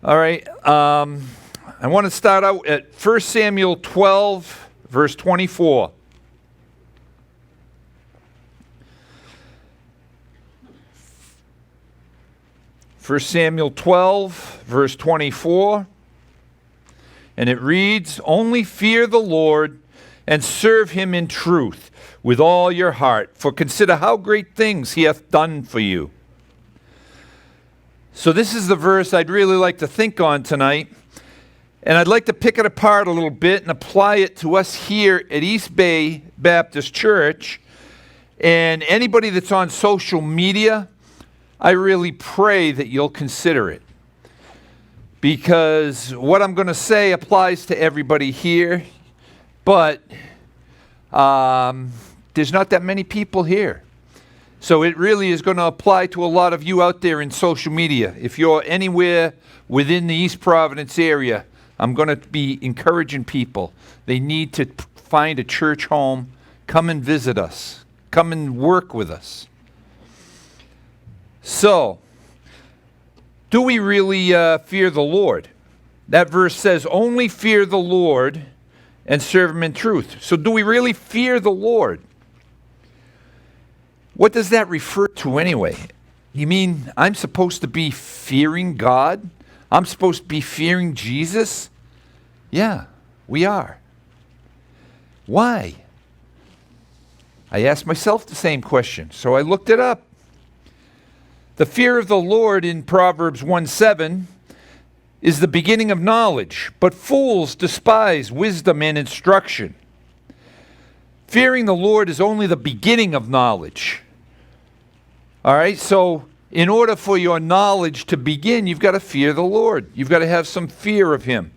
All right. I want to start out at 1 Samuel 12, verse 24. First Samuel 12, verse 24. And it reads, "Only fear the Lord and serve him in truth with all your heart, for consider how great things he hath done for you." So this is the verse I'd really like to think on tonight. And I'd like to pick it apart a little bit and apply it to us here at East Bay Baptist Church. And anybody that's on social media, I really pray that you'll consider it. Because what I'm going to say applies to everybody here, but there's not that many people here. So it really is going to apply to a lot of you out there in social media. If you're anywhere within the East Providence area, I'm going to be encouraging people. They need to find a church home. Come and visit us. Come and work with us. So, do we really fear the Lord? That verse says, "Only fear the Lord and serve him in truth." So do we really fear the Lord? What does that refer to anyway? You mean I'm supposed to be fearing God? I'm supposed to be fearing Jesus? Yeah, we are. Why? I asked myself the same question, so I looked it up. The fear of the Lord in Proverbs 1:7 is the beginning of knowledge, but fools despise wisdom and instruction. Fearing the Lord is only the beginning of knowledge. All right, so in order for your knowledge to begin, you've got to fear the Lord. You've got to have some fear of him.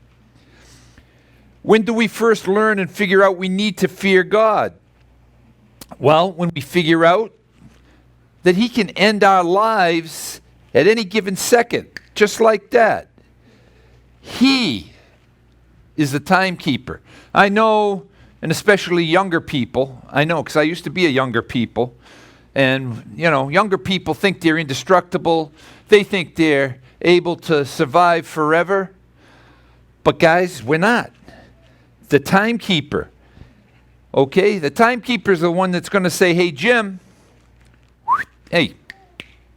When do we first learn and figure out we need to fear God? Well, when we figure out that he can end our lives at any given second, just like that. He is the timekeeper. I know, and especially younger people, I know because I used to be a younger people, and younger people think they're indestructible. They think they're able to survive forever. But guys, we're not. The timekeeper, okay? The timekeeper is the one that's going to say, "Hey, Jim, hey,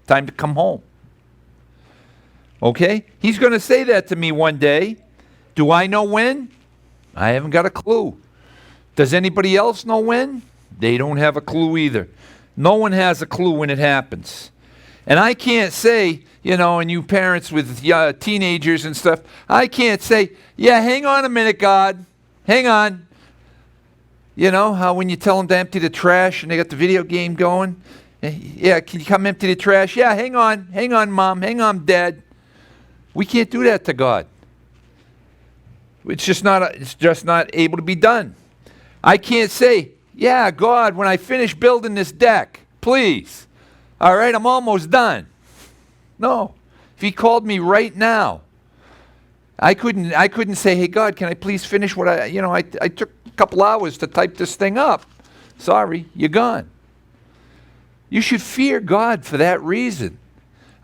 time to come home." Okay? He's going to say that to me one day. Do I know when? I haven't got a clue. Does anybody else know when? They don't have a clue either. No one has a clue when it happens. And I can't say, and you parents with teenagers and stuff, I can't say, "Yeah, hang on a minute, God. Hang on." You know how when you tell them to empty the trash and they got the video game going? "Yeah, can you come empty the trash?" "Yeah, hang on, Mom, hang on, Dad." We can't do that to God. It's just not able to be done. I can't say, "Yeah, God, when I finish building this deck, please. All right, I'm almost done." No. If he called me right now, I couldn't say, "Hey, God, can I please finish what I took a couple hours to type this thing up. Sorry, you're gone." You should fear God for that reason.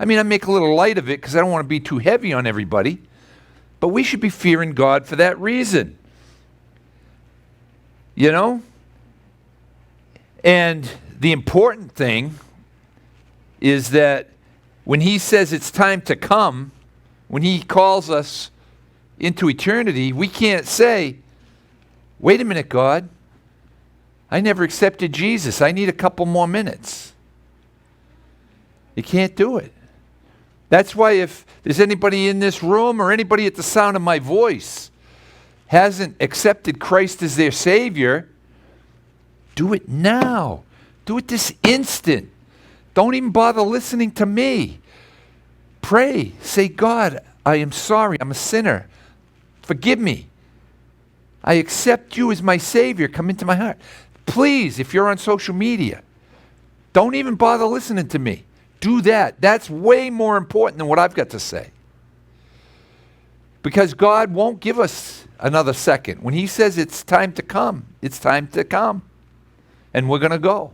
I mean, I make a little light of it because I don't want to be too heavy on everybody. But we should be fearing God for that reason. And the important thing is that when he says it's time to come, when he calls us into eternity, we can't say, "Wait a minute, God. I never accepted Jesus. I need a couple more minutes." You can't do it. That's why if there's anybody in this room or anybody at the sound of my voice hasn't accepted Christ as their Savior, do it now. Do it this instant. Don't even bother listening to me. Pray. Say, "God, I am sorry. I'm a sinner. Forgive me. I accept you as my Savior. Come into my heart." Please, if you're on social media, don't even bother listening to me. Do that. That's way more important than what I've got to say. Because God won't give us another second. When he says it's time to come, it's time to come. And we're going to go.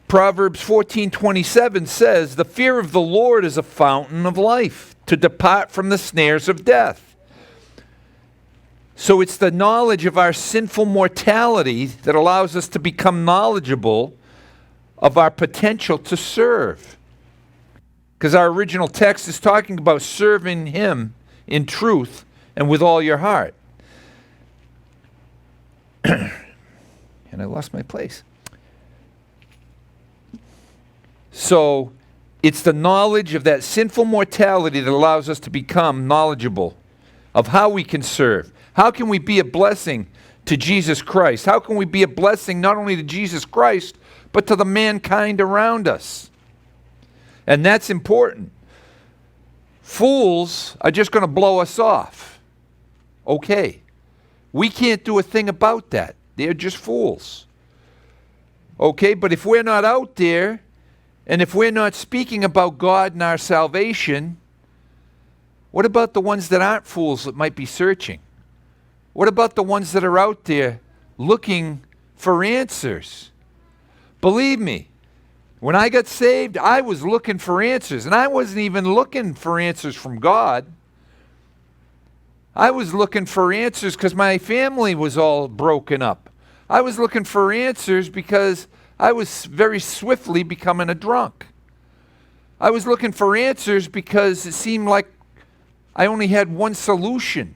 Proverbs 14:27 says, "The fear of the Lord is a fountain of life, to depart from the snares of death." So it's the knowledge of our sinful mortality that allows us to become knowledgeable of our potential to serve. Because our original text is talking about serving Him in truth and with all your heart. And I lost my place. So it's the knowledge of that sinful mortality that allows us to become knowledgeable of how we can serve. How can we be a blessing to Jesus Christ? How can we be a blessing not only to Jesus Christ, but to the mankind around us? And that's important. Fools are just going to blow us off. Okay. We can't do a thing about that. They're just fools. Okay, but if we're not out there, and if we're not speaking about God and our salvation, what about the ones that aren't fools that might be searching? What about the ones that are out there looking for answers? Believe me, when I got saved, I was looking for answers, and I wasn't even looking for answers from God. I was looking for answers because my family was all broken up. I was looking for answers because I was very swiftly becoming a drunk. I was looking for answers because it seemed like I only had one solution.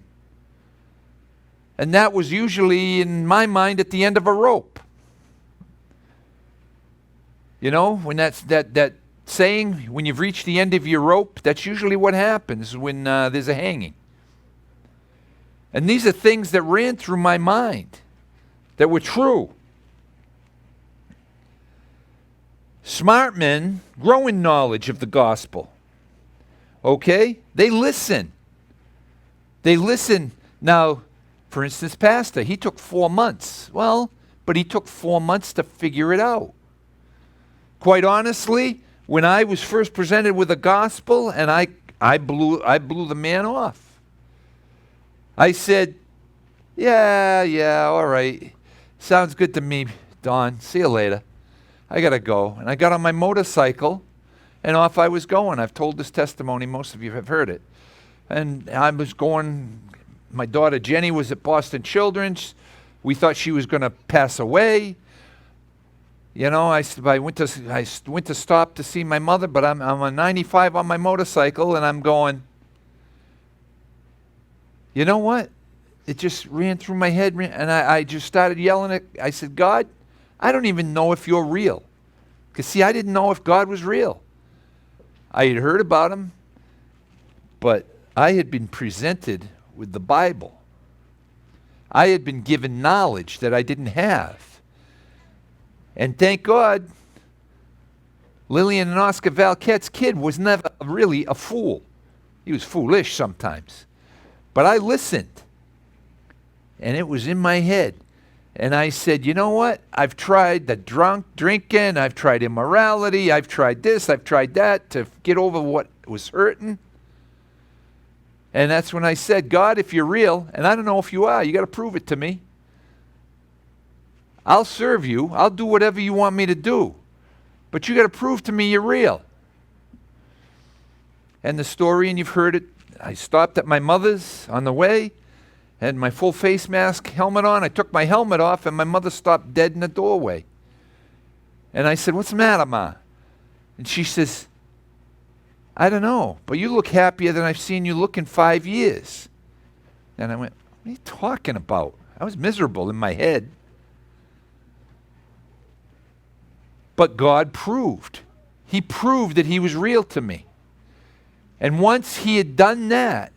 And that was usually, in my mind, at the end of a rope. You know, when that saying, when you've reached the end of your rope, that's usually what happens when there's a hanging. And these are things that ran through my mind that were true. Smart men grow in knowledge of the gospel. Okay? They listen. They listen. Now, for instance, Pastor, he took 4 months. Well, but he took 4 months to figure it out. Quite honestly, when I was first presented with the gospel, and I blew the man off. I said, yeah, all right. Sounds good to me, Don. See you later. I got to go. And I got on my motorcycle, and off I was going. I've told this testimony. Most of you have heard it. And I was going. My daughter Jenny was at Boston Children's. We thought she was going to pass away. You know, I went to stop to see my mother, but I'm on 95 on my motorcycle, and I'm going, you know what? It just ran through my head, and I just started yelling at, I said, God, I don't even know if you're real. Because, see, I didn't know if God was real. I had heard about him, but I had been presented with the Bible. I had been given knowledge that I didn't have. And thank God, Lillian and Oscar Valequett's kid was never really a fool. He was foolish sometimes. But I listened. And it was in my head. And I said, you know what? I've tried the drinking. I've tried immorality. I've tried this. I've tried that to get over what was hurting. And that's when I said, God, if you're real, and I don't know if you are, you got to prove it to me. I'll serve you. I'll do whatever you want me to do. But you got to prove to me you're real. And the story, and you've heard it, I stopped at my mother's on the way, had my full face mask, helmet on. I took my helmet off, and my mother stopped dead in the doorway. And I said, what's the matter, Ma? And she says, I don't know, but you look happier than I've seen you look in 5 years. And I went, what are you talking about? I was miserable in my head. But God proved. He proved that he was real to me. And once he had done that,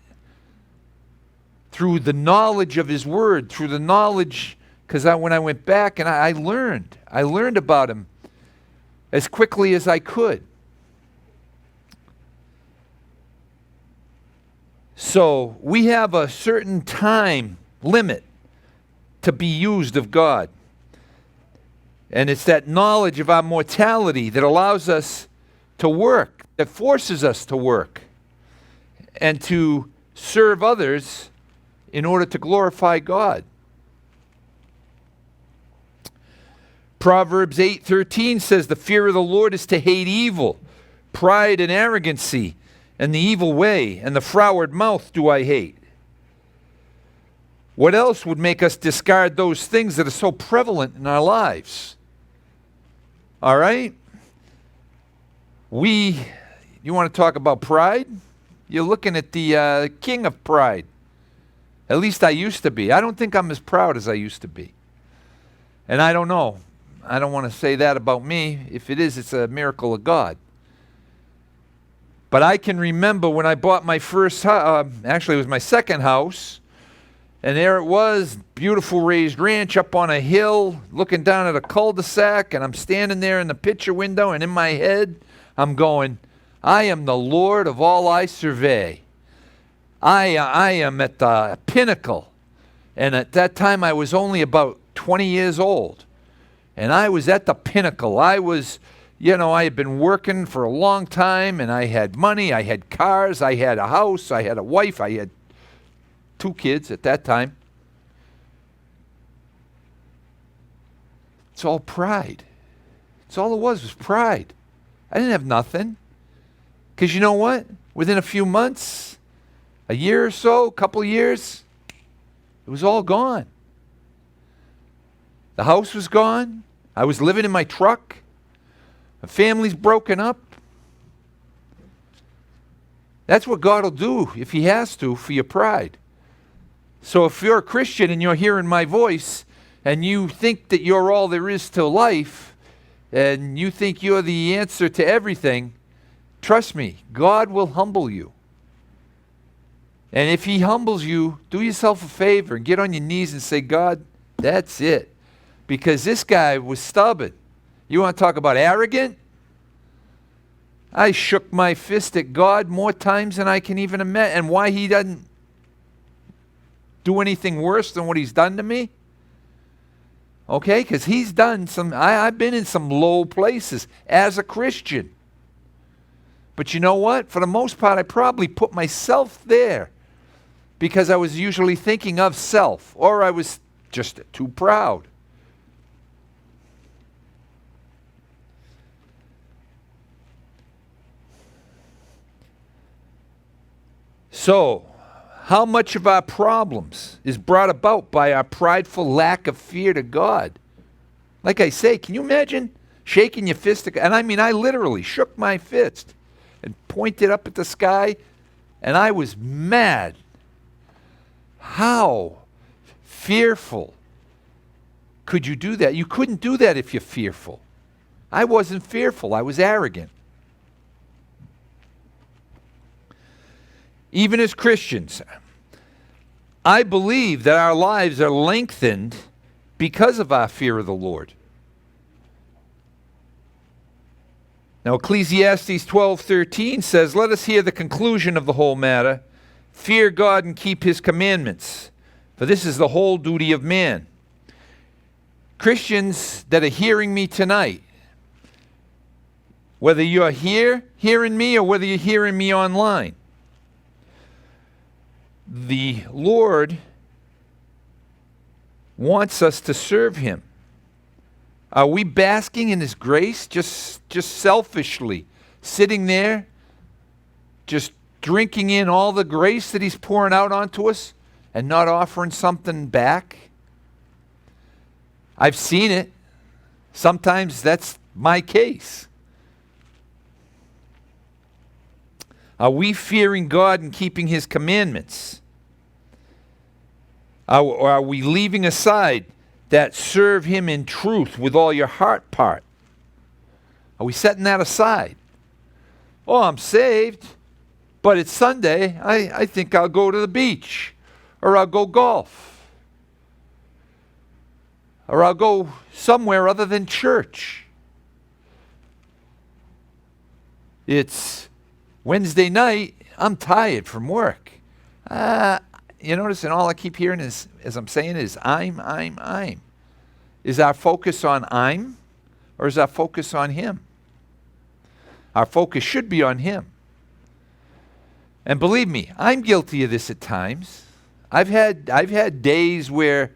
through the knowledge of his word, through the knowledge, because when I went back and I learned about him as quickly as I could. So we have a certain time limit to be used of God. And it's that knowledge of our mortality that allows us to work, that forces us to work and to serve others in order to glorify God. Proverbs 8:13 says, the fear of the Lord is to hate evil, pride and arrogancy, and the evil way, and the froward mouth do I hate. What else would make us discard those things that are so prevalent in our lives? All right? You want to talk about pride? You're looking at the king of pride. At least I used to be. I don't think I'm as proud as I used to be. And I don't know. I don't want to say that about me. If it is, it's a miracle of God. But I can remember when I bought my first house, actually it was my second house, and there it was, beautiful raised ranch up on a hill, looking down at a cul-de-sac, and I'm standing there in the picture window, and in my head, I'm going, I am the Lord of all I survey. I am at the pinnacle. And at that time, I was only about 20 years old. And I was at the pinnacle. I was, I had been working for a long time, and I had money, I had cars, I had a house, I had a wife, I had 2 kids at that time. It's all pride. It's all it was pride. I didn't have nothing. Because you know what? Within a few months, a year or so, a couple of years, it was all gone. The house was gone. I was living in my truck. The family's broken up. That's what God will do if He has to for your pride. So if you're a Christian and you're hearing my voice and you think that you're all there is to life and you think you're the answer to everything, trust me, God will humble you. And if He humbles you, do yourself a favor and get on your knees and say, God, that's it. Because this guy was stubborn. You want to talk about arrogant? I shook my fist at God more times than I can even imagine. And why He doesn't do anything worse than what He's done to me? Okay, because He's done some, I've been in some low places as a Christian. But you know what? For the most part, I probably put myself there because I was usually thinking of self, or I was just too proud. So, how much of our problems is brought about by our prideful lack of fear to God? Like I say, can you imagine shaking your fist? And I mean, I literally shook my fist and pointed up at the sky, and I was mad. How fearful could you do that? You couldn't do that if you're fearful. I wasn't fearful. I was arrogant. Even as Christians, I believe that our lives are lengthened because of our fear of the Lord. Now, Ecclesiastes 12:13 says, let us hear the conclusion of the whole matter. Fear God and keep His commandments, for this is the whole duty of man. Christians that are hearing me tonight, whether you're here hearing me or whether you're hearing me online, the Lord wants us to serve Him. Are we basking in His grace just selfishly, sitting there, just drinking in all the grace that He's pouring out onto us and not offering something back? I've seen it. Sometimes that's my case. Are we fearing God and keeping His commandments? Or are we leaving aside that serve Him in truth with all your heart part? Are we setting that aside? Oh, I'm saved, but it's Sunday. I think I'll go to the beach, or I'll go golf, or I'll go somewhere other than church. It's Wednesday night, I'm tired from work. You notice, and all I keep hearing is, as I'm saying, is I'm. Is our focus on I'm, or is our focus on Him? Our focus should be on Him. And believe me, I'm guilty of this at times. I've had days where,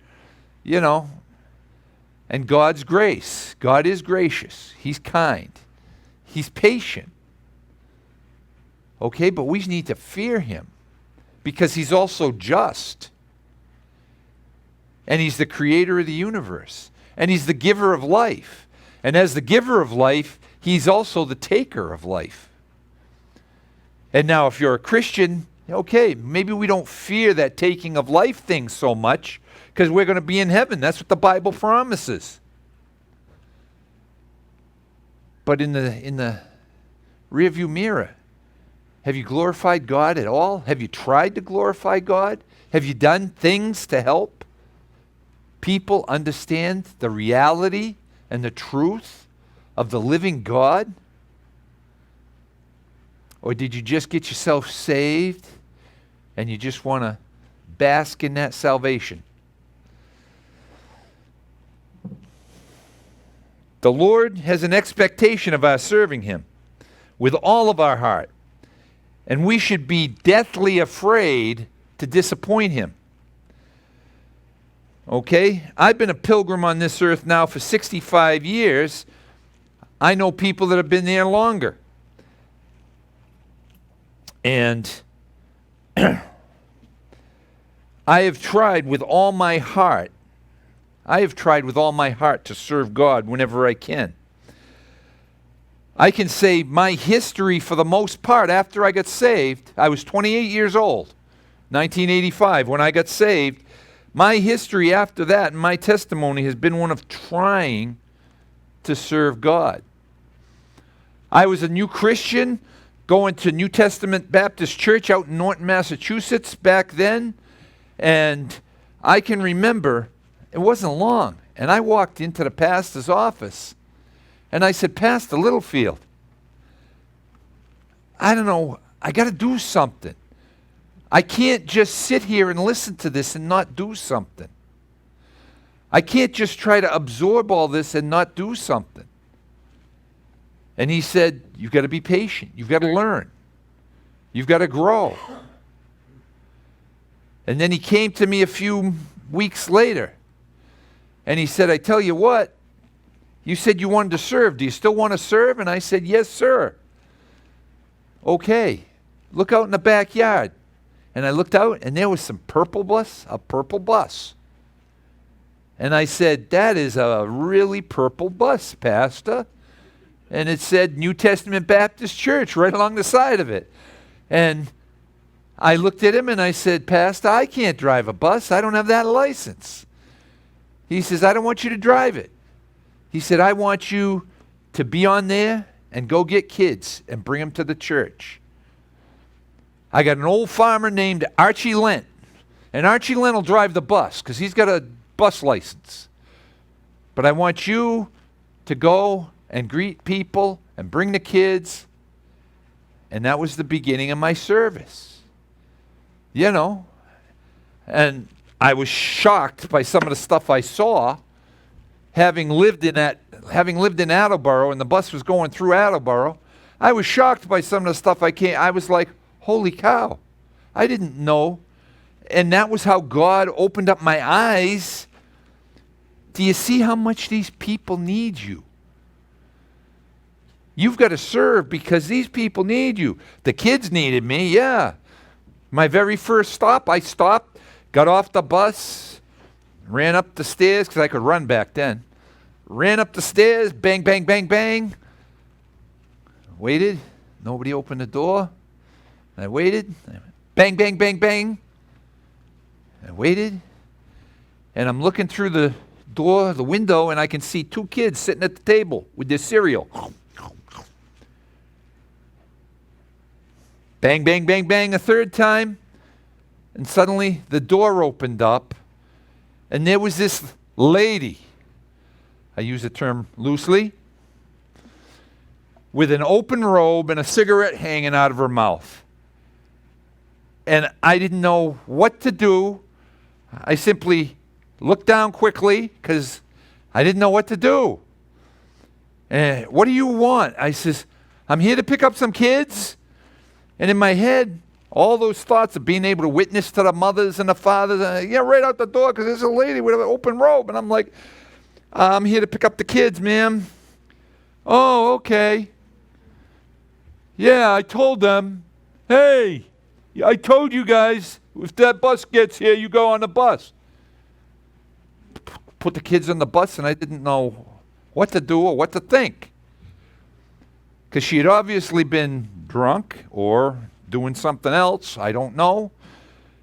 and God's grace. God is gracious. He's kind. He's patient. Okay, but we need to fear him because he's also just. And he's the creator of the universe. And he's the giver of life. And as the giver of life, he's also the taker of life. And now if you're a Christian, okay, maybe we don't fear that taking of life thing so much because we're going to be in heaven. That's what the Bible promises. But in the rearview mirror, have you glorified God at all? Have you tried to glorify God? Have you done things to help people understand the reality and the truth of the living God? Or did you just get yourself saved and you just want to bask in that salvation? The Lord has an expectation of our serving him with all of our heart. And we should be deathly afraid to disappoint him. Okay? I've been a pilgrim on this earth now for 65 years. I know people that have been there longer. And I have tried with all my heart. I have tried with all my heart to serve God whenever I can. I can say my history for the most part after I got saved, I was 28 years old, 1985 when I got saved. My history after that and my testimony has been one of trying to serve God. I was a new Christian going to New Testament Baptist Church out in Norton, Massachusetts back then. And I can remember, it wasn't long, and I walked into the pastor's office and I said, Pastor Littlefield, I don't know, I got to do something. I can't just sit here and listen to this and not do something. I can't just try to absorb all this and not do something. And he said, you've got to be patient. You've got to learn. You've got to grow. And then he came to me a few weeks later and he said, I tell you what, you said you wanted to serve. Do you still want to serve? And I said, yes, sir. Okay, look out in the backyard. And I looked out and there was a purple bus. And I said, that is a really purple bus, Pastor. And it said New Testament Baptist Church right along the side of it. And I looked at him and I said, Pastor, I can't drive a bus. I don't have that license. He says, I don't want you to drive it. He said, I want you to be on there and go get kids and bring them to the church. I got an old farmer named Archie Lent. And Archie Lent will drive the bus because he's got a bus license. But I want you to go and greet people and bring the kids. And that was the beginning of my service. You know, and I was shocked by some of the stuff I saw, having lived in Attleboro, and the bus was going through Attleboro. I was shocked by some of the stuff I was like, holy cow, I didn't know. And that was how God opened up my eyes. Do you see how much these people need you? You've got to serve because these people need you. The kids needed me, yeah. My very first stop, I stopped, got off the bus, ran up the stairs, because I could run back then. Ran up the stairs, bang, bang, bang, bang. Waited, nobody opened the door. I waited, bang, bang, bang, bang. I waited, and I'm looking through the door, the window, and I can see two kids sitting at the table with their cereal. Bang, bang, bang, bang a third time. And suddenly the door opened up and there was this lady, I use the term loosely, with an open robe and a cigarette hanging out of her mouth. And I didn't know what to do. I simply looked down quickly because I didn't know what to do. And what do you want? I says, I'm here to pick up some kids. And in my head, all those thoughts of being able to witness to the mothers and the fathers, right out the door because there's a lady with an open robe. And I'm like, I'm here to pick up the kids, ma'am. Oh, okay. Yeah, I told them. Hey, I told you guys, if that bus gets here, you go on the bus. Put the kids on the bus, and I didn't know what to do or what to think. Because she had obviously been drunk or doing something else. I don't know.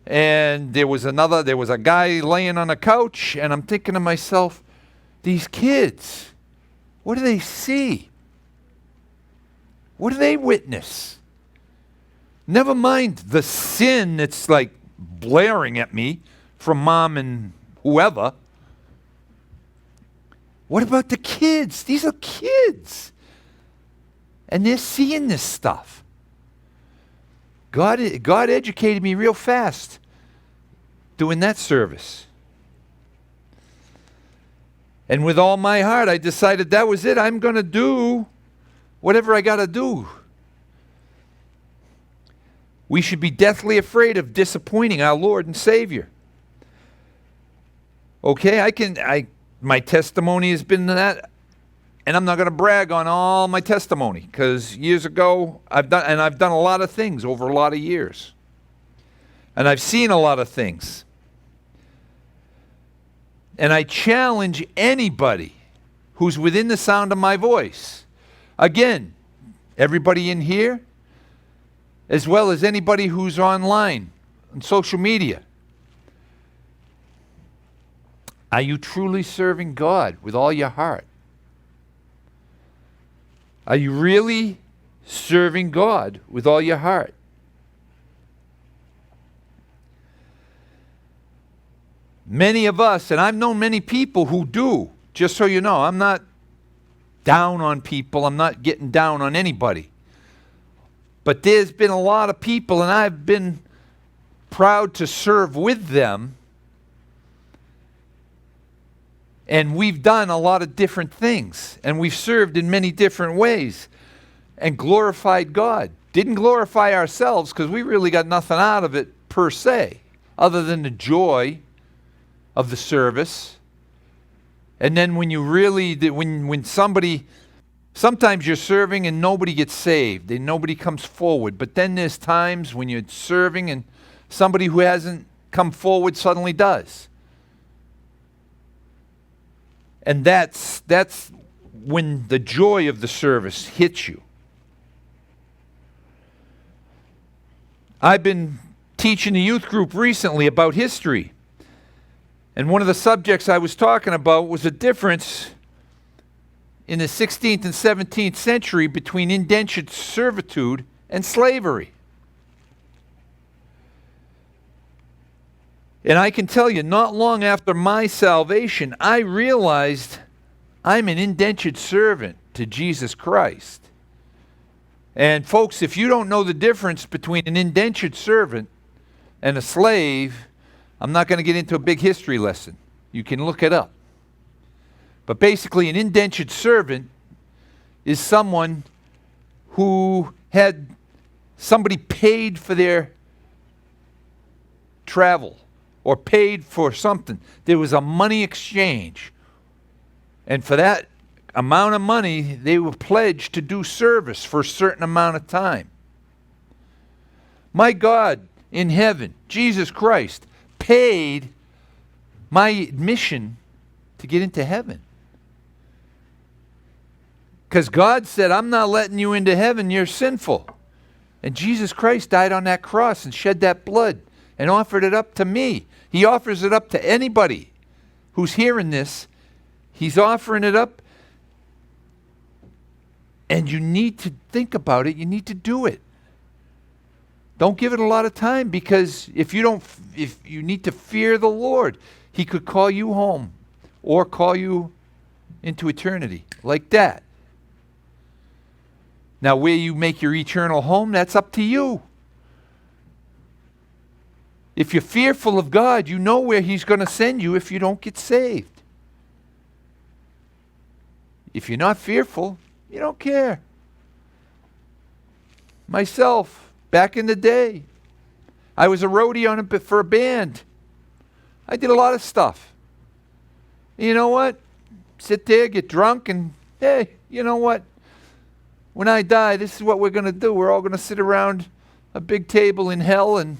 And there was a guy laying on a couch, and I'm thinking to myself, these kids, what do they see? What do they witness? Never mind the sin that's like blaring at me from mom and whoever. What about the kids? These are kids. And they're seeing this stuff. God educated me real fast doing that service. And with all my heart, I decided that was it. I'm going to do whatever I got to do. We should be deathly afraid of disappointing our Lord and Savior. Okay, my testimony has been that, and I'm not going to brag on all my testimony, because years ago I've done a lot of things over a lot of years. And I've seen a lot of things. And I challenge anybody who's within the sound of my voice. Again, everybody in here, as well as anybody who's online, on social media. Are you truly serving God with all your heart? Are you really serving God with all your heart? Many of us, and I've known many people who do, just so you know, I'm not down on people, I'm not getting down on anybody. But there's been a lot of people, and I've been proud to serve with them. And we've done a lot of different things, and we've served in many different ways and glorified God. Didn't glorify ourselves because we really got nothing out of it per se, other than the joy of the service. And then when you really, when somebody, sometimes you're serving and nobody gets saved and nobody comes forward. But then there's times when you're serving and somebody who hasn't come forward suddenly does. And that's when the joy of the service hits you. I've been teaching the youth group recently about history. And one of the subjects I was talking about was the difference in the 16th and 17th century between indentured servitude and slavery. And I can tell you, not long after my salvation, I realized I'm an indentured servant to Jesus Christ. And folks, if you don't know the difference between an indentured servant and a slave, I'm not going to get into a big history lesson. You can look it up. But basically, an indentured servant is someone who had somebody paid for their travel or paid for something. There was a money exchange. And for that amount of money, they were pledged to do service for a certain amount of time. My God in heaven, Jesus Christ, paid my admission to get into heaven. Because God said, I'm not letting you into heaven, you're sinful. And Jesus Christ died on that cross and shed that blood and offered it up to me. He offers it up to anybody who's hearing this. He's offering it up. And you need to think about it. You need to do it. Don't give it a lot of time, because if you need to fear the Lord, He could call you home or call you into eternity like that. Now, where you make your eternal home, that's up to you. If you're fearful of God, you know where He's going to send you if you don't get saved. If you're not fearful, you don't care. Myself, back in the day, I was a roadie for a band. I did a lot of stuff. You know what? sit there, get drunk, and hey, you know what? When I die, this is what we're going to do. We're all going to sit around a big table in hell and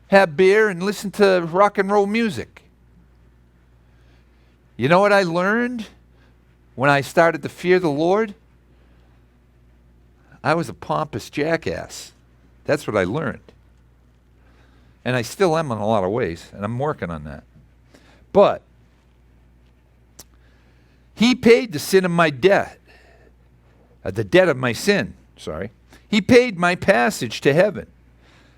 have beer and listen to rock and roll music. You know what I learned when I started to fear the Lord? I was a pompous jackass. That's what I learned. And I still am in a lot of ways, and I'm working on that. But he paid the sin of my debt, the debt of my sin, sorry. He paid my passage to heaven,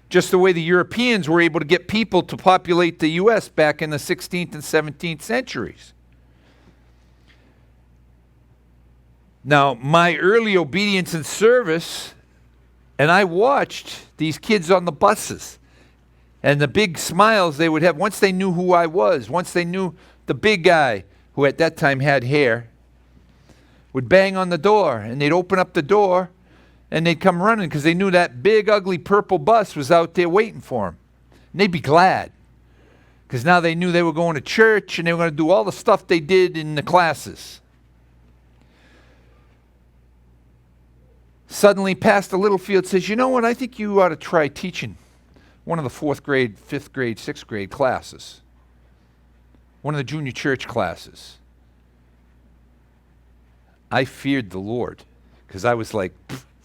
just the way the Europeans were able to get people to populate the U.S. back in the 16th and 17th centuries. Now, my early obedience and service, and I watched these kids on the buses and the big smiles they would have once they knew who I was, once they knew the big guy who at that time had hair, would bang on the door, and they'd open up the door and they'd come running because they knew that big, ugly purple bus was out there waiting for them. And they'd be glad because now they knew they were going to church and they were going to do all the stuff they did in the classes. Suddenly, Pastor Littlefield says, you know what, I think you ought to try teaching one of the 4th grade, 5th grade, 6th grade classes. One of the junior church classes. I feared the Lord because I was like,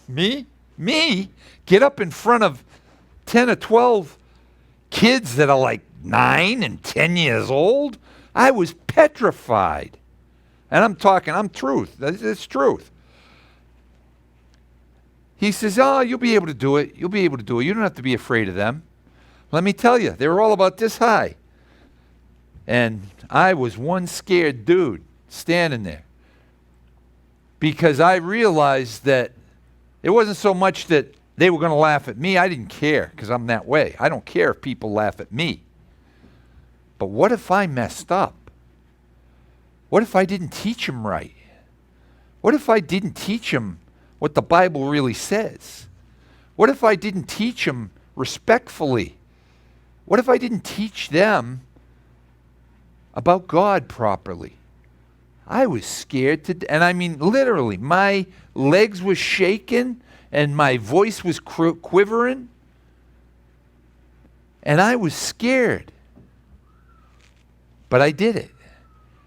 me? Me? Get up in front of 10 or 12 kids that are like 9 and 10 years old? I was petrified. And I'm truth. It's truth. He says, oh, you'll be able to do it. You'll be able to do it. You don't have to be afraid of them. Let me tell you, they were all about this high. And I was one scared dude standing there. Because I realized that it wasn't so much that they were going to laugh at me. I didn't care because I'm that way. I don't care if people laugh at me. But what if I messed up? What if I didn't teach them right? What if I didn't teach them what the Bible really says? What if I didn't teach them respectfully? What if I didn't teach them about God properly? I was scared and I mean literally, my legs were shaking and my voice was quivering and I was scared. But I did it.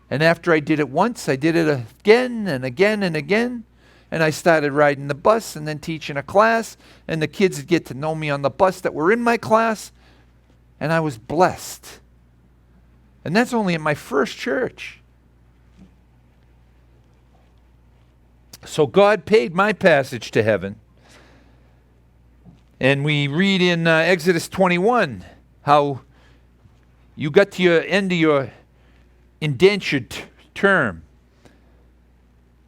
And after I did it once, I did it again and again and again. And I started riding the bus and then teaching a class. And the kids would get to know me on the bus that were in my class. And I was blessed. And that's only at my first church. So God paid my passage to heaven. And we read in Exodus 21 how you got to your end of your indentured term.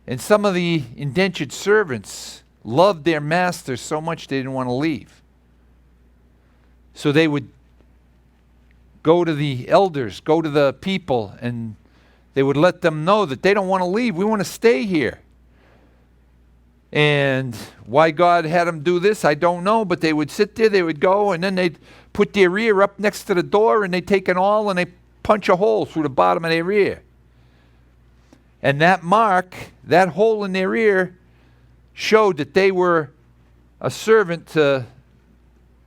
And some of the indentured servants loved their masters so much they didn't want to leave. So they would go to the elders, go to the people, and they would let them know that they don't want to leave. We want to stay here. And why God had them do this, I don't know, but they would sit there, they would go, and then they'd put their ear up next to the door, and they'd take an awl and they punch a hole through the bottom of their ear. And that mark, that hole in their ear, showed that they were a servant to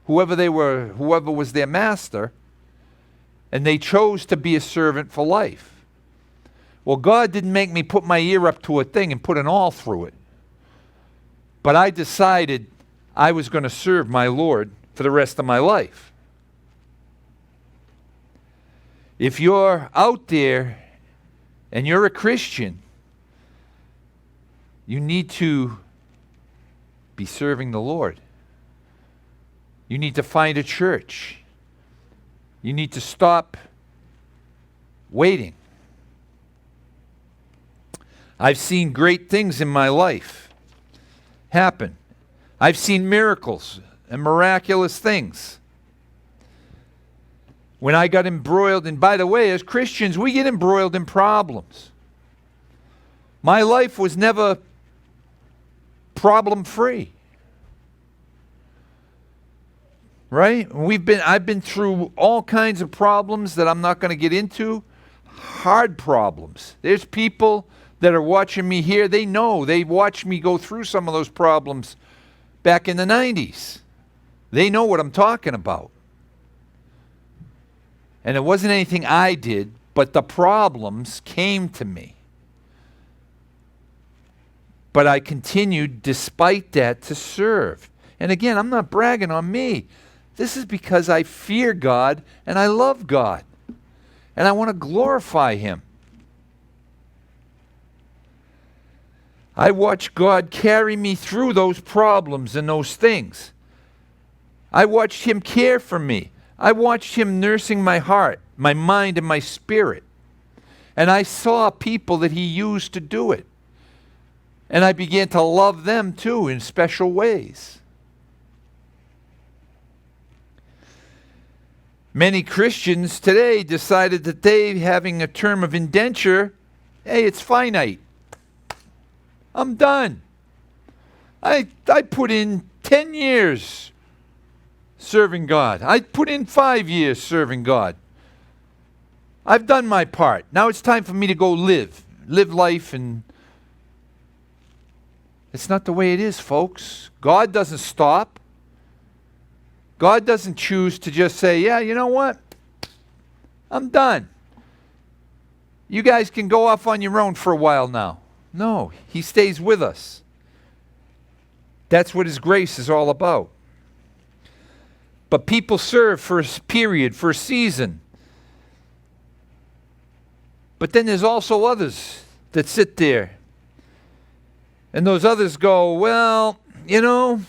whoever was their master, and they chose to be a servant for life. Well, God didn't make me put my ear up to a thing and put an awl through it. But I decided I was going to serve my Lord for the rest of my life. If you're out there and you're a Christian, you need to be serving the Lord. You need to find a church. You need to stop waiting. I've seen great things in my life happen. I've seen miracles and miraculous things. When I got embroiled, and by the way, as Christians, we get embroiled in problems. My life was never problem-free. Right? I've been through all kinds of problems that I'm not going to get into. Hard problems. There's people that are watching me here, they know. They watched me go through some of those problems back in the 90s. They know what I'm talking about. And it wasn't anything I did, but the problems came to me. But I continued, despite that, to serve. And again, I'm not bragging on me. This is because I fear God and I love God. And I want to glorify Him. I watched God carry me through those problems and those things. I watched Him care for me. I watched Him nursing my heart, my mind, and my spirit. And I saw people that He used to do it. And I began to love them too in special ways. Many Christians today decided that they, having a term of indenture, hey, it's finite. I'm done. I put in 10 years serving God. I put in 5 years serving God. I've done my part. Now it's time for me to go live life. And it's not the way it is, folks. God doesn't stop. God doesn't choose to just say, yeah, you know what? I'm done. You guys can go off on your own for a while now. No, He stays with us. That's what His grace is all about. But people serve for a period, for a season. But then there's also others that sit there. And those others go, well, you know,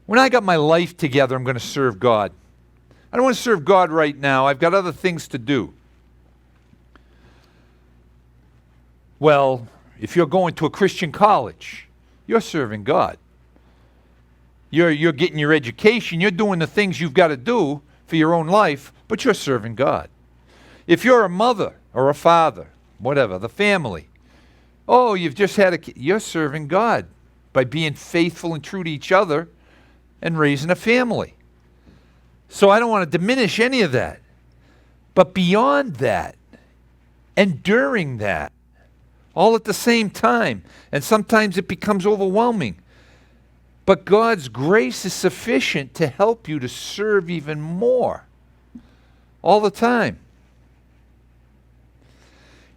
when I got my life together, I'm going to serve God. I don't want to serve God right now. I've got other things to do. Well, if you're going to a Christian college, you're serving God. You're getting your education. You're doing the things you've got to do for your own life, but you're serving God. If you're a mother or a father, whatever, the family, oh, you've just had a kid, you're serving God by being faithful and true to each other and raising a family. So I don't want to diminish any of that. But beyond that, and during that, all at the same time, and sometimes it becomes overwhelming. But God's grace is sufficient to help you to serve even more. All the time.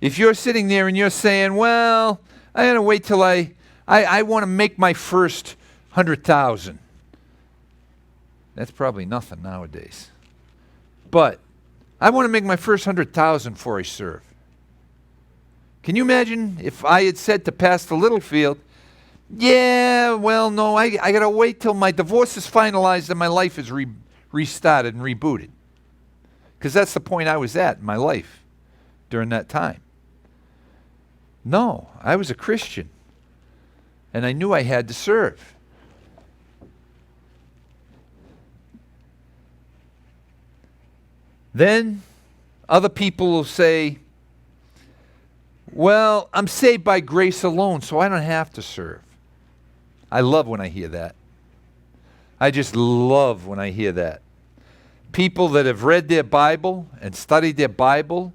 If you're sitting there and you're saying, well, I gotta wait till I want to make my first 100,000. That's probably nothing nowadays. But I want to make my first 100,000 before I serve. Can you imagine if I had said to Pastor Littlefield, yeah, well, no, I got to wait till my divorce is finalized and my life is restarted and rebooted. Because that's the point I was at in my life during that time. No, I was a Christian. And I knew I had to serve. Then other people will say, well, I'm saved by grace alone, so I don't have to serve. I love when I hear that. I just love when I hear that. People that have read their Bible and studied their Bible,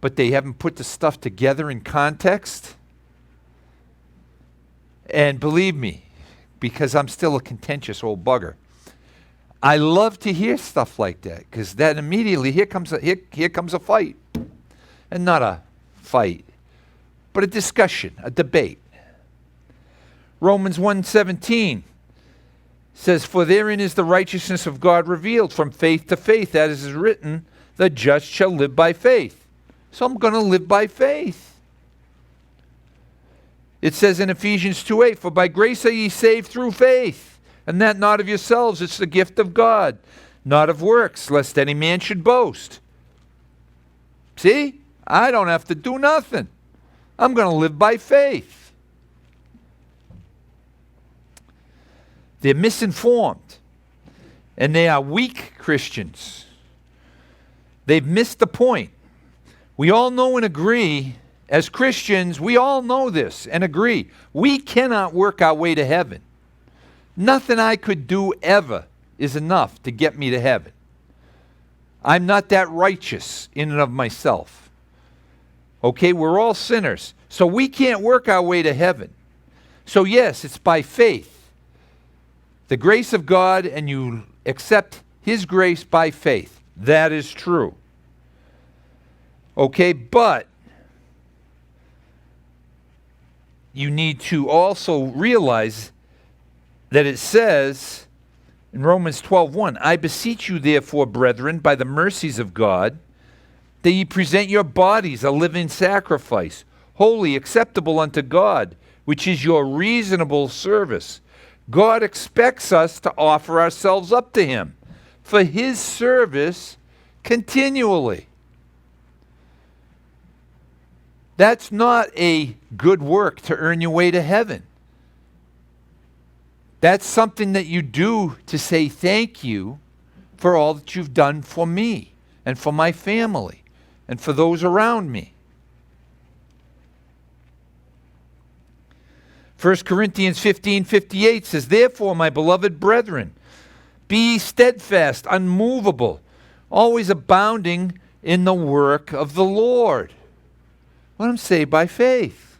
but they haven't put the stuff together in context. And believe me, because I'm still a contentious old bugger, I love to hear stuff like that, because that immediately, here comes a fight. And not a fight, but a discussion, a debate. Romans 1:17 says, for therein is the righteousness of God revealed from faith to faith, as is written, the just shall live by faith. So I'm going to live by faith. It says in Ephesians 2:8, for by grace are ye saved through faith, and that not of yourselves, it's the gift of God, not of works, lest any man should boast. See? I don't have to do nothing. I'm going to live by faith. They're misinformed. And they are weak Christians. They've missed the point. We all know and agree, as Christians, we all know this and agree. We cannot work our way to heaven. Nothing I could do ever is enough to get me to heaven. I'm not that righteous in and of myself. Okay, we're all sinners. So we can't work our way to heaven. So yes, it's by faith. The grace of God, and you accept His grace by faith. That is true. Okay, but you need to also realize that it says in Romans 12:1, I beseech you therefore, brethren, by the mercies of God, that ye present your bodies a living sacrifice, holy, acceptable unto God, which is your reasonable service. God expects us to offer ourselves up to Him for His service continually. That's not a good work to earn your way to heaven. That's something that you do to say thank you for all that you've done for me and for my family and for those around me. 1 Corinthians 15:58 says, therefore, my beloved brethren, be ye steadfast, unmovable, always abounding in the work of the Lord. Let them say by faith.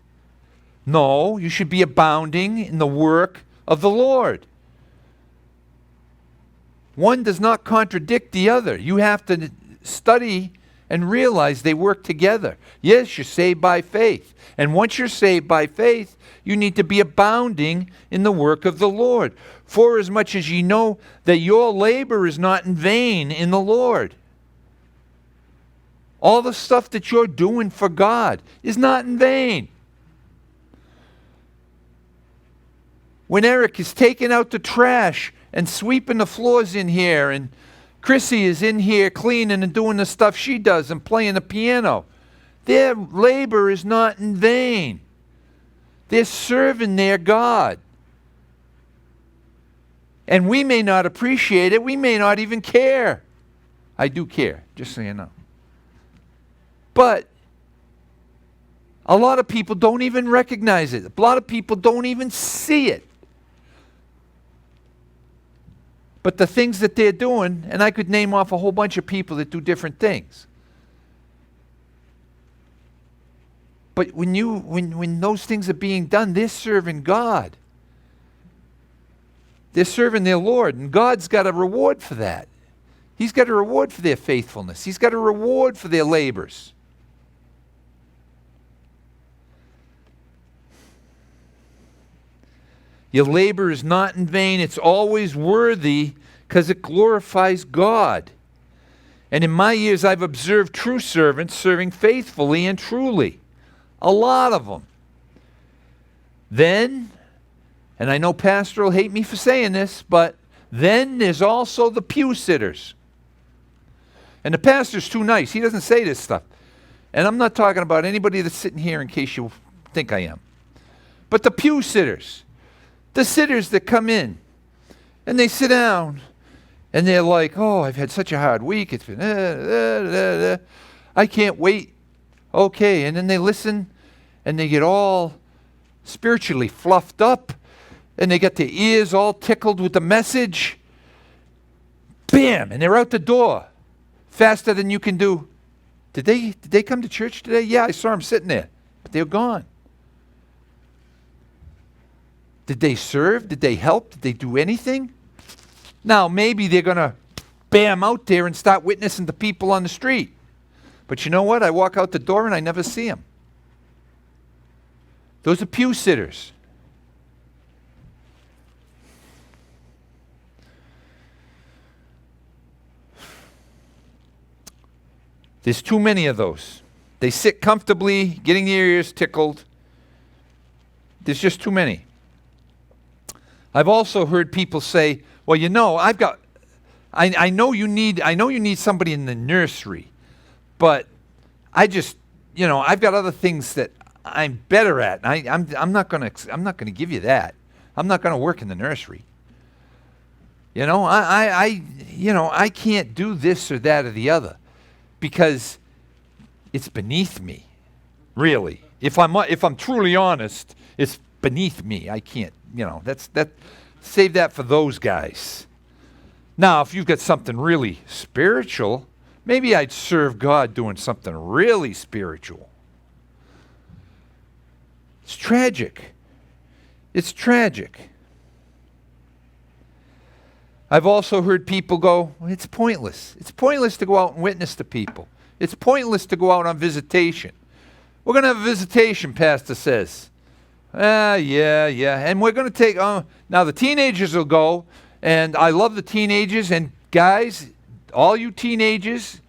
No, you should be abounding in the work of the Lord. One does not contradict the other. You have to study and realize they work together. Yes, you're saved by faith. And once you're saved by faith, you need to be abounding in the work of the Lord. For as much as ye know that your labor is not in vain in the Lord. All the stuff that you're doing for God is not in vain. When Eric is taking out the trash and sweeping the floors in here, and Chrissy is in here cleaning and doing the stuff she does and playing the piano, their labor is not in vain. They're serving their God. And we may not appreciate it. We may not even care. I do care, just so you know. But a lot of people don't even recognize it. A lot of people don't even see it. But the things that they're doing, and I could name off a whole bunch of people that do different things. But when those things are being done, they're serving God. They're serving their Lord, and God's got a reward for that. He's got a reward for their faithfulness. He's got a reward for their labors. Your labor is not in vain. It's always worthy because it glorifies God. And in my years, I've observed true servants serving faithfully and truly. A lot of them. Then, and I know Pastor will hate me for saying this, but then there's also the pew sitters. And the pastor's too nice. He doesn't say this stuff. And I'm not talking about anybody that's sitting here in case you think I am. But the pew sitters. The sitters that come in and they sit down and they're like, oh, I've had such a hard week. It's been, I can't wait. Okay, and then they listen and they get all spiritually fluffed up and they get their ears all tickled with the message. Bam, and they're out the door faster than you can do. Did they come to church today? Yeah, I saw them sitting there, but they're gone. Did they serve? Did they help? Did they do anything? Now, maybe they're going to bam out there and start witnessing to people on the street. But you know what? I walk out the door and I never see them. Those are pew sitters. There's too many of those. They sit comfortably, getting their ears tickled. There's just too many. I've also heard people say, well, you know, I know you need somebody in the nursery, but I just, you know, I've got other things that I'm better at. I'm not going to give you that. I'm not going to work in the nursery. You know, I can't do this or that or the other because it's beneath me. Really. If I'm truly honest, it's beneath me. I can't. You know, save that for those guys. Now, if you've got something really spiritual, maybe I'd serve God doing something really spiritual. It's tragic. It's tragic. I've also heard people go, well, it's pointless. It's pointless to go out and witness to people. It's pointless to go out on visitation. We're going to have a visitation, Pastor says. Yeah. And we're going to take, now the teenagers will go, and I love the teenagers, and guys, all you teenagers,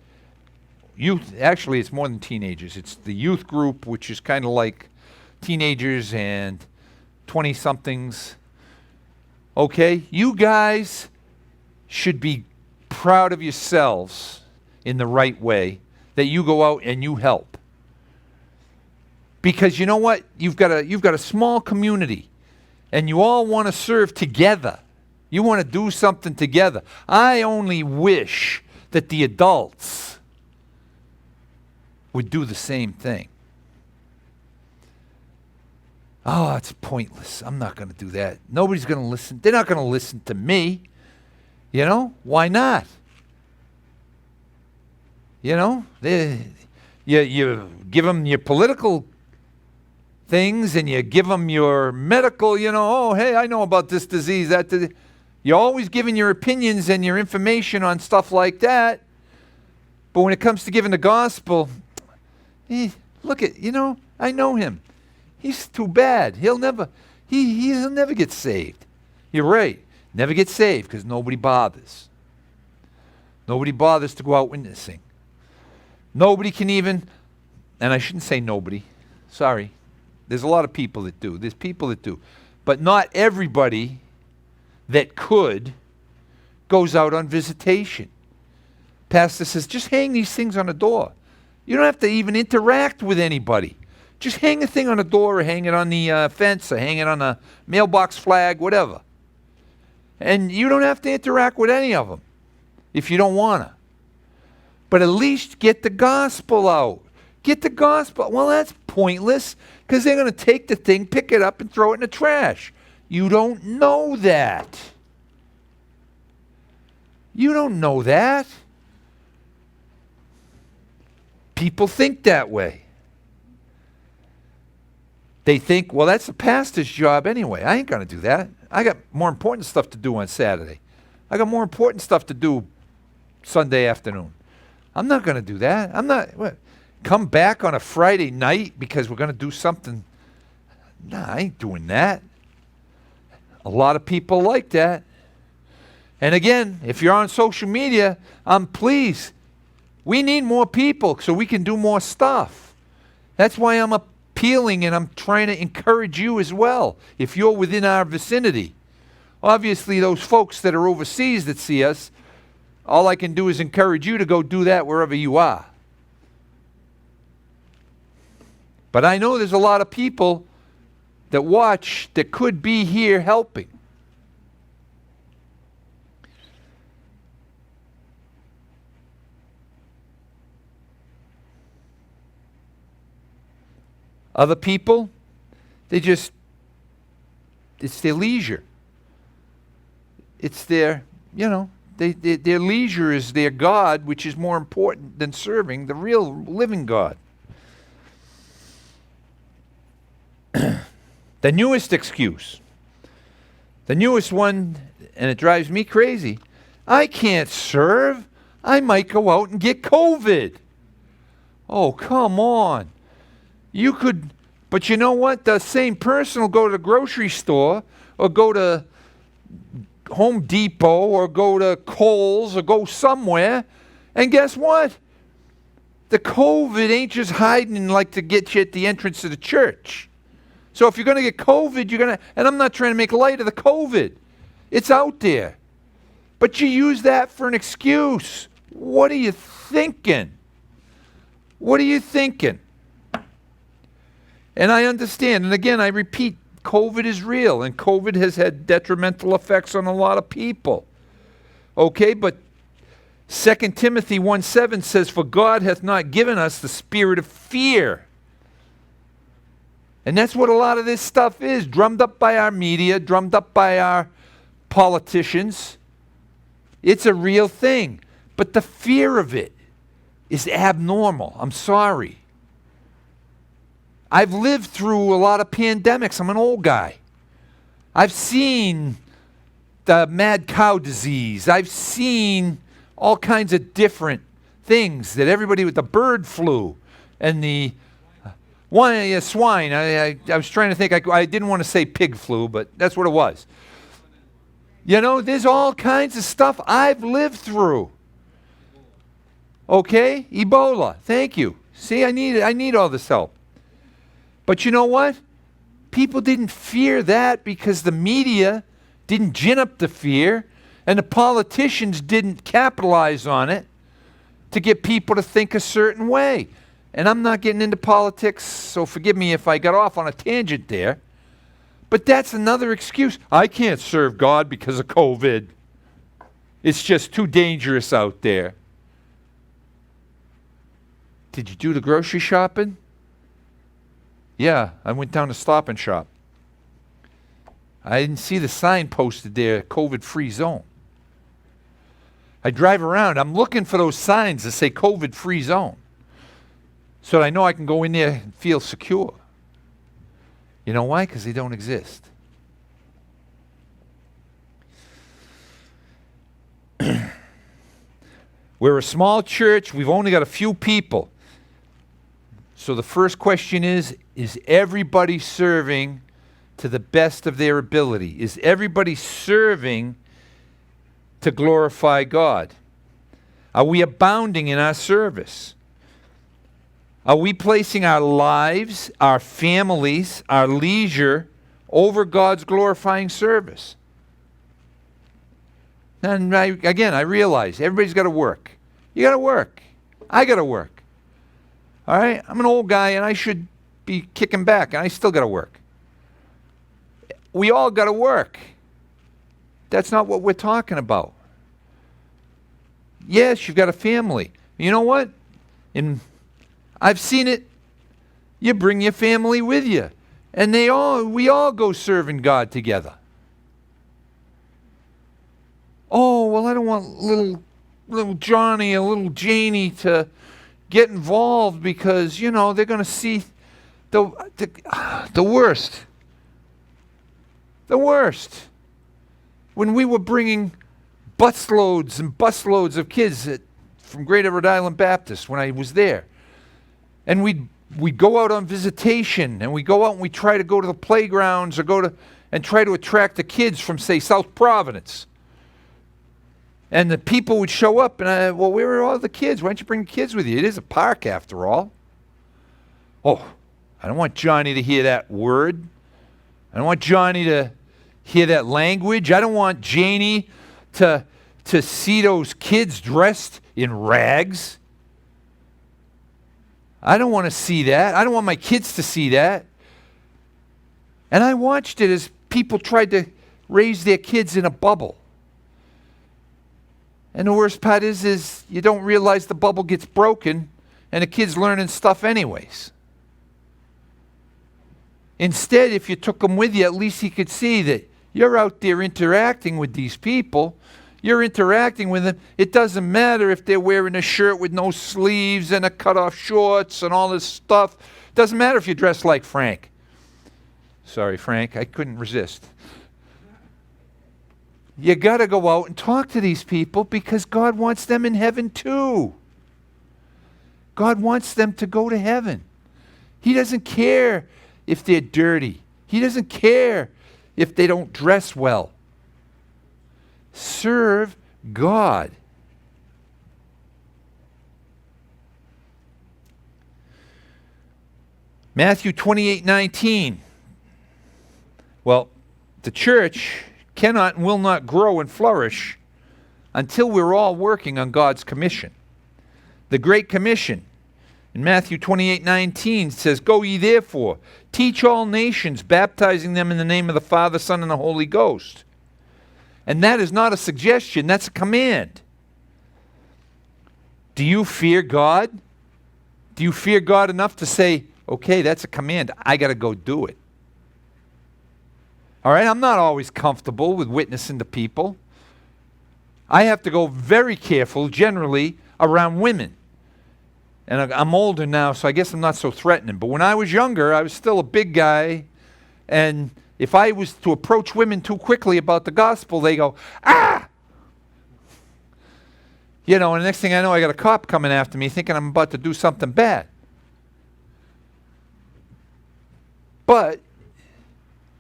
youth, actually it's more than teenagers. It's the youth group, which is kind of like teenagers and 20-somethings. Okay? You guys should be proud of yourselves in the right way that you go out and you help. Because you know what? You've got a small community, and you all want to serve together. You want to do something together. I only wish that the adults would do the same thing. Oh, it's pointless. I'm not going to do that. Nobody's going to listen. They're not going to listen to me. You know, why not? You know, you give them your political things, and you give them your medical, oh, hey, I know about this disease, that disease. You're always giving your opinions and your information on stuff like that. But when it comes to giving the gospel, look at, I know him. He's too bad. He'll never get saved. You're right. Never get saved because nobody bothers. Nobody bothers to go out witnessing. Nobody can even, and I shouldn't say nobody, sorry. There's a lot of people that do. There's people that do. But not everybody that could goes out on visitation. Pastor says, just hang these things on the door. You don't have to even interact with anybody. Just hang a thing on the door, or hang it on the fence, or hang it on a mailbox flag, whatever. And you don't have to interact with any of them if you don't want to. But at least get the gospel out. Get the gospel. Well, that's pointless because they're going to take the thing, pick it up, and throw it in the trash. You don't know that. You don't know that. People think that way. They think, well, that's the pastor's job anyway. I ain't going to do that. I got more important stuff to do on Saturday. I got more important stuff to do Sunday afternoon. I'm not going to do that. Come back on a Friday night because we're going to do something. Nah, I ain't doing that. A lot of people like that. And again, if you're on social media, please, we need more people so we can do more stuff. That's why I'm appealing, and I'm trying to encourage you as well, if you're within our vicinity. Obviously, those folks that are overseas that see us, all I can do is encourage you to go do that wherever you are. But I know there's a lot of people that watch that could be here helping. Other people, it's their leisure. It's their, their leisure is their God, which is more important than serving the real living God. The newest excuse, the newest one, and it drives me crazy, I can't serve. I might go out and get COVID. Oh, come on. You could, but you know what? The same person will go to the grocery store or go to Home Depot or go to Kohl's or go somewhere, and guess what? The COVID ain't just hiding like to get you at the entrance of the church. So if you're going to get COVID, and I'm not trying to make light of the COVID. It's out there. But you use that for an excuse. What are you thinking? What are you thinking? And I understand, and again, I repeat, COVID is real, and COVID has had detrimental effects on a lot of people. Okay, but 2 Timothy 1:7 says, "For God hath not given us the spirit of fear." And that's what a lot of this stuff is, drummed up by our media, drummed up by our politicians. It's a real thing. But the fear of it is abnormal. I'm sorry. I've lived through a lot of pandemics. I'm an old guy. I've seen the mad cow disease. I've seen all kinds of different things that everybody with the bird flu and the swine. I was trying to think. I didn't want to say pig flu, but that's what it was. You know, there's all kinds of stuff I've lived through. Okay? Ebola. Thank you. See, I need all this help. But you know what? People didn't fear that because the media didn't gin up the fear, and the politicians didn't capitalize on it to get people to think a certain way. And I'm not getting into politics, so forgive me if I got off on a tangent there. But that's another excuse. I can't serve God because of COVID. It's just too dangerous out there. Did you do the grocery shopping? Yeah, I went down to Stop and Shop. I didn't see the sign posted there, COVID-free zone. I drive around. I'm looking for those signs that say COVID-free zone so that I know I can go in there and feel secure. You know why? Because they don't exist. We're a small church. We've only got a few people. So the first question is everybody serving to the best of their ability? Is everybody serving to glorify God? Are we abounding in our service? Are we placing our lives, our families, our leisure over God's glorifying service? And I realize everybody's got to work. You got to work. I got to work. All right? I'm an old guy and I should be kicking back, and I still got to work. We all got to work. That's not what we're talking about. Yes, you've got a family. You know what? I've seen it. You bring your family with you. And we all go serving God together. Oh, well, I don't want little Johnny or little Janie to get involved because, you know, they're going to see the worst. The worst. When we were bringing busloads and busloads of kids from Greater Rhode Island Baptist when I was there. And we'd go out on visitation, and we go out and we try to go to the playgrounds or and try to attract the kids from, say, South Providence. And the people would show up, and where are all the kids? Why don't you bring the kids with you? It is a park, after all. Oh, I don't want Johnny to hear that word. I don't want Johnny to hear that language. I don't want Janie to see those kids dressed in rags. I don't want to see that. I don't want my kids to see that. And I watched it as people tried to raise their kids in a bubble. And the worst part is you don't realize the bubble gets broken and the kid's learning stuff anyways. Instead, if you took them with you, at least he could see that you're out there interacting with these people. You're interacting with them. It doesn't matter if they're wearing a shirt with no sleeves and a cut-off shorts and all this stuff. It doesn't matter if you're dressed like Frank. Sorry, Frank, I couldn't resist. You got to go out and talk to these people because God wants them in heaven too. God wants them to go to heaven. He doesn't care if they're dirty. He doesn't care if they don't dress well. Serve God. Matthew 28:19. Well, the church cannot and will not grow and flourish until we're all working on God's commission. The Great Commission in Matthew 28:19 says, "Go ye therefore, teach all nations, baptizing them in the name of the Father, Son, and the Holy Ghost." And that is not a suggestion, that's a command. Do you fear God? Do you fear God enough to say, okay, that's a command, I got to go do it? All right, I'm not always comfortable with witnessing to people. I have to go very careful, generally, around women. And I'm older now, so I guess I'm not so threatening. But when I was younger, I was still a big guy. And if I was to approach women too quickly about the gospel, they go, ah! You know, and the next thing I know, I got a cop coming after me thinking I'm about to do something bad. But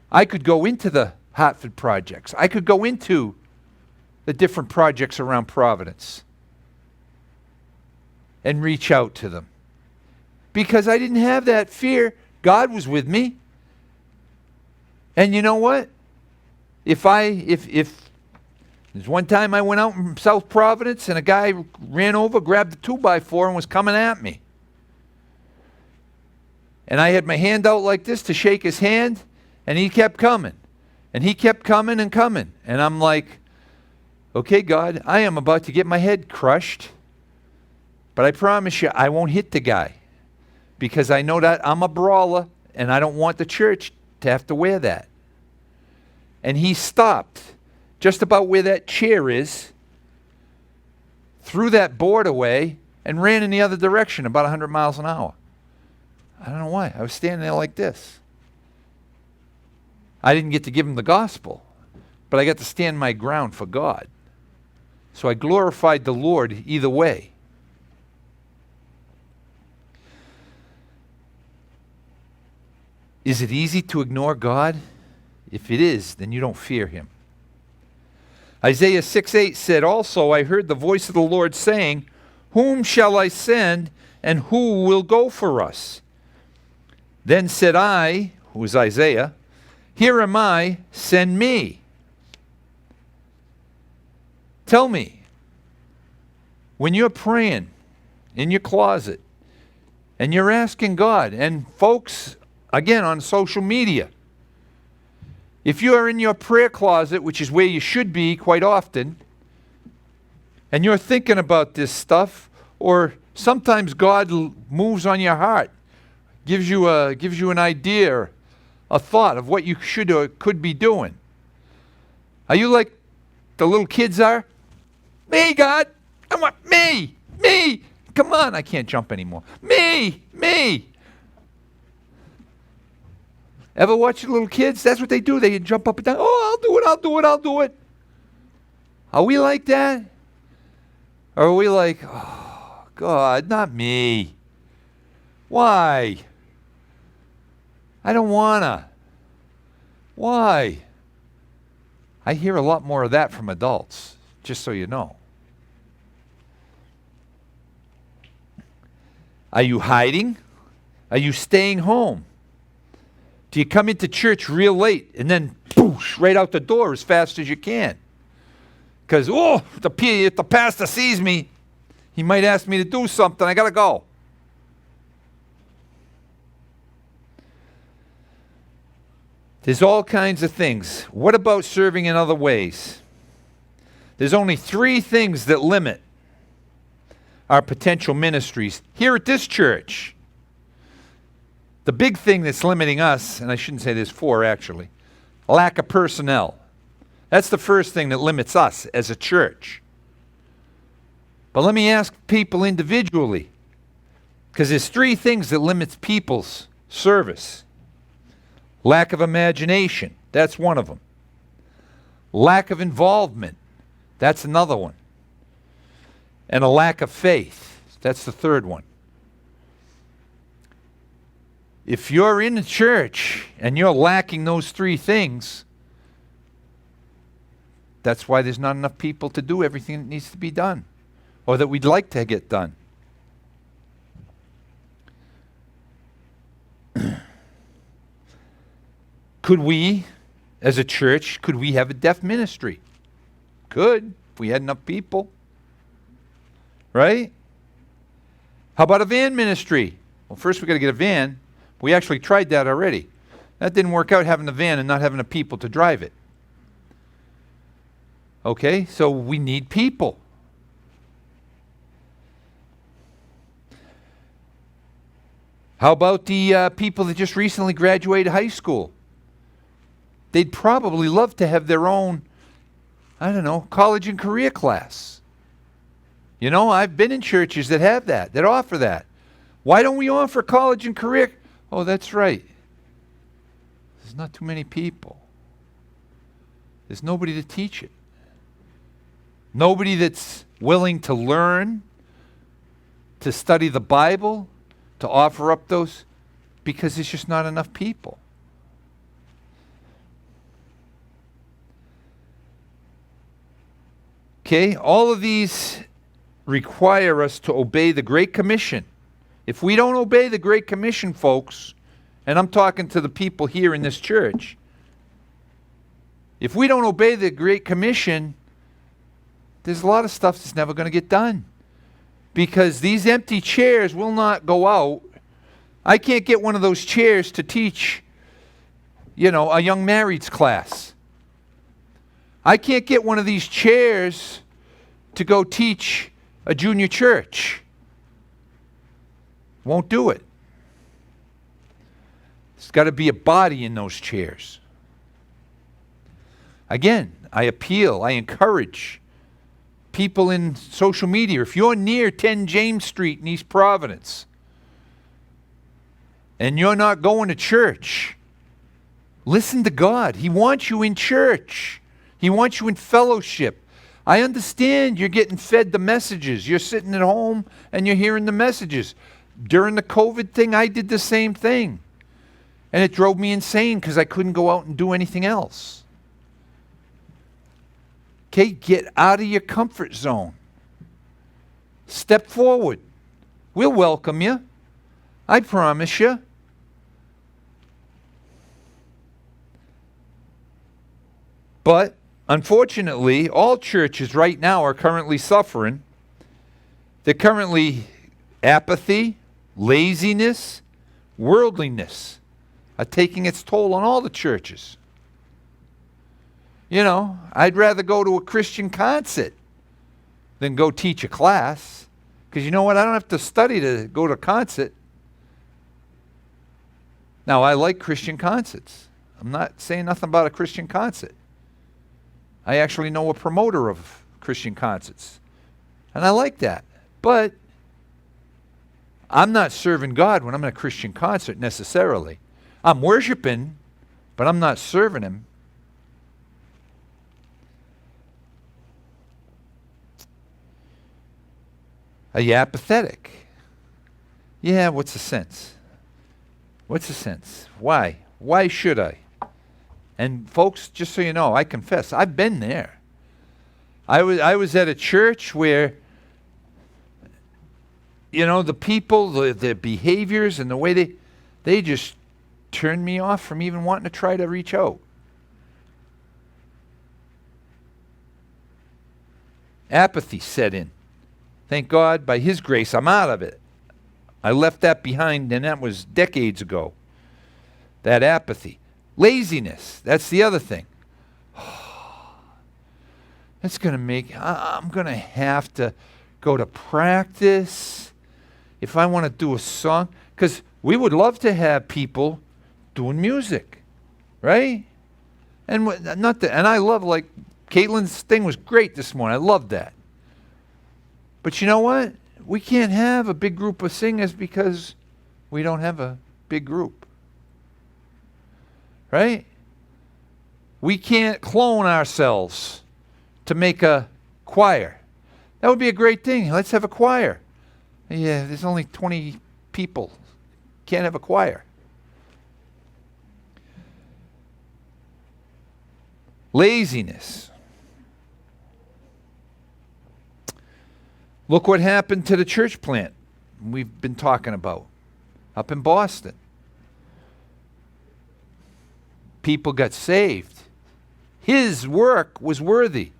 I could go into the Hartford projects. I could go into the different projects around Providence and reach out to them. Because I didn't have that fear. God was with me. And you know what? If there's one time I went out in South Providence and a guy ran over, grabbed the 2x4 and was coming at me. And I had my hand out like this to shake his hand, and he kept coming. And he kept coming and coming. And I'm like, okay, God, I am about to get my head crushed, but I promise you I won't hit the guy because I know that I'm a brawler and I don't want the church to have to wear that. And he stopped just about where that chair is, threw that board away, and ran in the other direction about 100 miles an hour. I don't know why. I was standing there like this. I didn't get to give him the gospel, but I got to stand my ground for God. So I glorified the Lord either way. Is it easy to ignore God? If it is, then you don't fear him. Isaiah 6:8 said, also I heard the voice of the Lord saying, whom shall I send, and who will go for us? Then said I, who is Isaiah, here am I, send me. Tell me, when you're praying in your closet and you're asking God, and folks, again on social media, if you are in your prayer closet, which is where you should be quite often, and you're thinking about this stuff, or sometimes God moves on your heart, gives you an idea, a thought of what you should or could be doing. Are you like the little kids are? Me, God, I want me. Come on, I can't jump anymore. Me. Ever watch the little kids? That's what they do. They jump up and down. Oh, I'll do it. Are we like that? Or are we like, oh, God, not me. Why? I don't wanna. Why? I hear a lot more of that from adults, just so you know. Are you hiding? Are you staying home? Do you come into church real late and then boosh, right out the door as fast as you can? Because, if the pastor sees me, he might ask me to do something. I got to go. There's all kinds of things. What about serving in other ways? There's only 3 things that limit our potential ministries here at this church. The big thing that's limiting us, and I shouldn't say there's 4 actually, lack of personnel. That's the first thing that limits us as a church. But let me ask people individually, because there's 3 things that limits people's service. Lack of imagination, that's one of them. Lack of involvement, that's another one. And a lack of faith, that's the third one. If you're in the church and you're lacking those 3 things, that's why there's not enough people to do everything that needs to be done, or that we'd like to get done. Could we, as a church, could we have a deaf ministry? Could, if we had enough people. Right? How about a van ministry? Well, first we got to get a van. We actually tried that already. That didn't work out, having the van and not having the people to drive it. Okay, so we need people. How about the people that just recently graduated high school? They'd probably love to have their own, I don't know, college and career class. You know, I've been in churches that have that, that offer that. Why don't we offer college and career? Oh, that's right. There's not too many people. There's nobody to teach it. Nobody that's willing to learn, to study the Bible, to offer up those, because there's just not enough people. Okay, all of these require us to obey the Great Commission. If we don't obey the Great Commission, folks, and I'm talking to the people here in this church, if we don't obey the Great Commission, there's a lot of stuff that's never going to get done. Because these empty chairs will not go out. I can't get one of those chairs to teach, a young marrieds class. I can't get one of these chairs to go teach a junior church. Won't do it. There's got to be a body in those chairs. Again, I appeal, I encourage people in social media. If you're near 10 James Street in East Providence and you're not going to church, listen to God. He wants you in church. He wants you in fellowship. I understand you're getting fed the messages. You're sitting at home and you're hearing the messages. During the COVID thing, I did the same thing. And it drove me insane because I couldn't go out and do anything else. Okay, get out of your comfort zone. Step forward. We'll welcome you. I promise you. But unfortunately, all churches right now are currently suffering. They're currently apathy, laziness, worldliness are taking its toll on all the churches. I'd rather go to a Christian concert than go teach a class. Because you know what? I don't have to study to go to a concert. Now, I like Christian concerts. I'm not saying nothing about a Christian concert. I actually know a promoter of Christian concerts. And I like that. But I'm not serving God when I'm in a Christian concert necessarily. I'm worshiping, but I'm not serving Him. Are you apathetic? Yeah, what's the sense? What's the sense? Why? Why should I? And folks, just so you know, I confess, I've been there. I was at a church where, the people, the behaviors and the way they just turned me off from even wanting to try to reach out. Apathy set in. Thank God, by His grace, I'm out of it. I left that behind, and that was decades ago. That apathy. Laziness, that's the other thing. That's going to make, I'm going to have to go to practice if I want to do a song. Because we would love to have people doing music, right? And and I love, like, Caitlin's thing was great this morning. I loved that. But you know what? We can't have a big group of singers because we don't have a big group. Right? We can't clone ourselves to make a choir. That would be a great thing. Let's have a choir. Yeah, there's only 20 people. Can't have a choir. Laziness. Look what happened to the church plant we've been talking about up in Boston. People got saved. His work was worthy.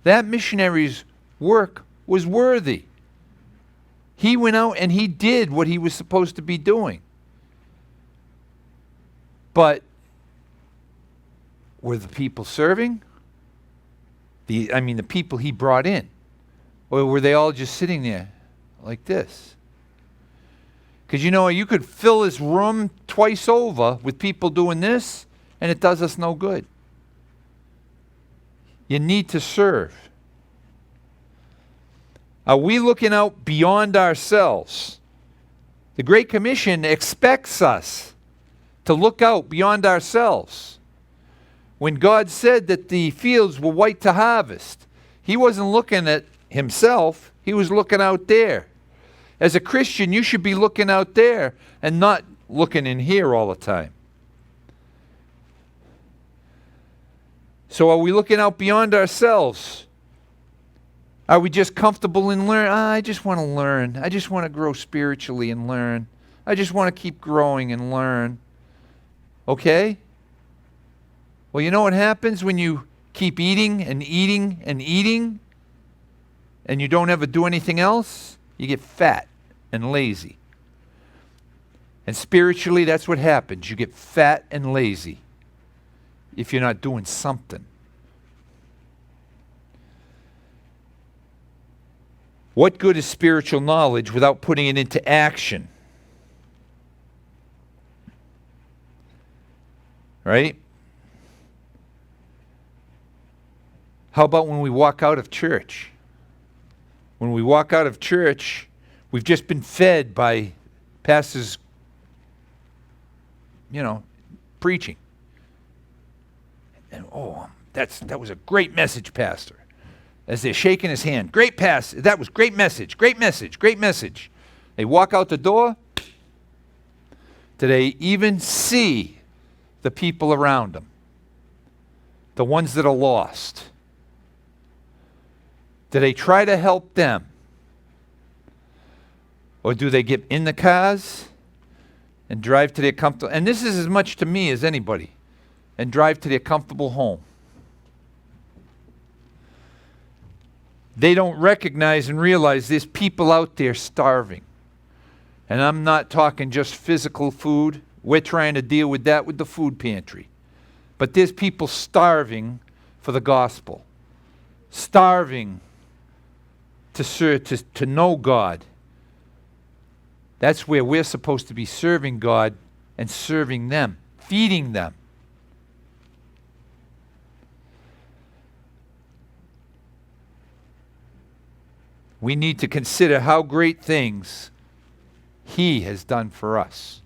That missionary's work was worthy. He went out and he did what he was supposed to be doing. But were the people serving? The people he brought in. Or were they all just sitting there like this? Because you could fill this room twice over with people doing this, and it does us no good. You need to serve. Are we looking out beyond ourselves? The Great Commission expects us to look out beyond ourselves. When God said that the fields were white to harvest, he wasn't looking at himself, he was looking out there. As a Christian, you should be looking out there and not looking in here all the time. So are we looking out beyond ourselves? Are we just comfortable in learn? I just want to learn. I just want to grow spiritually and learn. I just want to keep growing and learn. Okay? Well, you know what happens when you keep eating and eating and eating and you don't ever do anything else? You get fat and lazy. And spiritually, that's what happens. You get fat and lazy if you're not doing something. What good is spiritual knowledge without putting it into action? Right? How about when we walk out of church? When we walk out of church, we've just been fed by pastors, preaching. And that was a great message, Pastor. As they're shaking his hand. Great pastor. That was great message. Great message. Great message. They walk out the door. Do they even see the people around them? The ones that are lost. Do they try to help them? Or do they get in the cars and drive to their comfortable, and this is as much to me as anybody, and drive to their comfortable home? They don't recognize and realize there's people out there starving. And I'm not talking just physical food. We're trying to deal with that with the food pantry. But there's people starving for the gospel. Starving to serve, to know God. That's where we're supposed to be serving God and serving them, feeding them. We need to consider how great things He has done for us.